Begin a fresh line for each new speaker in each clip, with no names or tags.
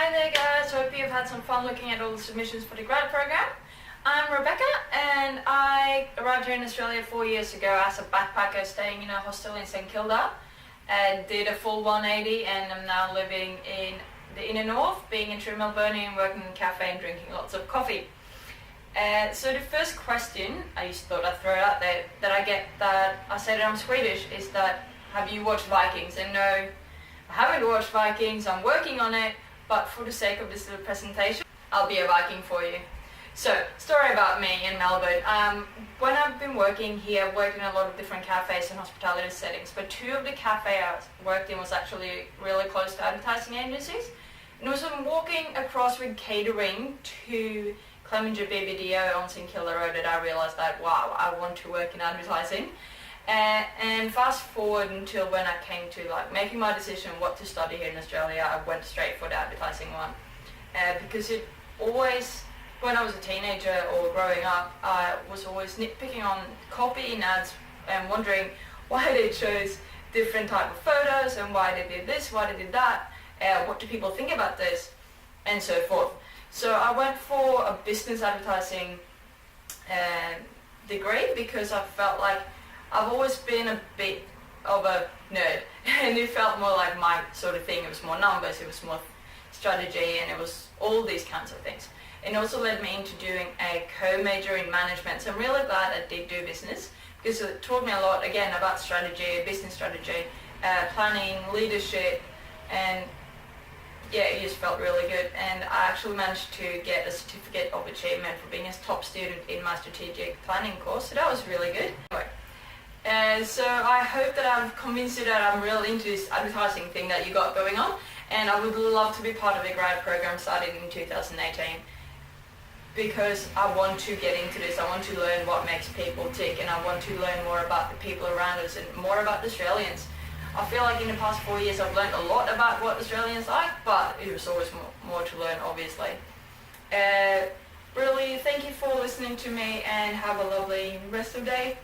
Hi there guys, hope you've had some fun looking at all the submissions for the grad program. I'm Rebecca and I arrived here in Australia 4 years ago as a backpacker staying in a hostel in St Kilda and did a full 180 and I'm now living in the inner north, being in true Melbourneian, working in a cafe and drinking lots of coffee. So the first question, I just thought I'd throw it out there, that I get that I say that I'm Swedish is that, have you watched Vikings? And no, I haven't watched Vikings, I'm working on it, but for the sake of this little presentation, I'll be a Viking for you. So, story about me in Melbourne. When I've been working here, I've worked in a lot of different cafes and hospitality settings, but two of the cafes I worked in was actually really close to advertising agencies. And it was I'm walking across with catering to Clemenger BBDO on St Kilda Road that I realised that, wow, I want to work in advertising. And fast forward until when I came to making my decision what to study here in Australia, I went straight for the advertising one. Because it always, when I was a teenager or growing up, I was always nitpicking on copy in ads and wondering why they chose different type of photos and why they did this, why they did that, what do people think about this, and so forth. So I went for a business advertising degree because I felt like I've always been a bit of a nerd and it felt more like my sort of thing. It was more numbers, it was more strategy, and it was all these kinds of things. And it also led me into doing a co-major in management. So I'm really glad I did do business because it taught me a lot, again, about strategy, business strategy, planning, leadership, and yeah, it just felt really good. And I actually managed to get a certificate of achievement for being a top student in my strategic planning course. So that was really good. Anyway, so I hope that I've convinced you that I'm really into this advertising thing that you got going on, and I would love to be part of the grad program starting in 2018 because I want to get into this. I want to learn what makes people tick, and I want to learn more about the people around us and more about the Australians. I feel like in the past 4 years I've learned a lot about what Australians like, but there's always more to learn, obviously. Really, thank you for listening to me and have a lovely rest of the day.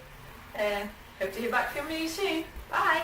Hope to hear back from you soon. Bye!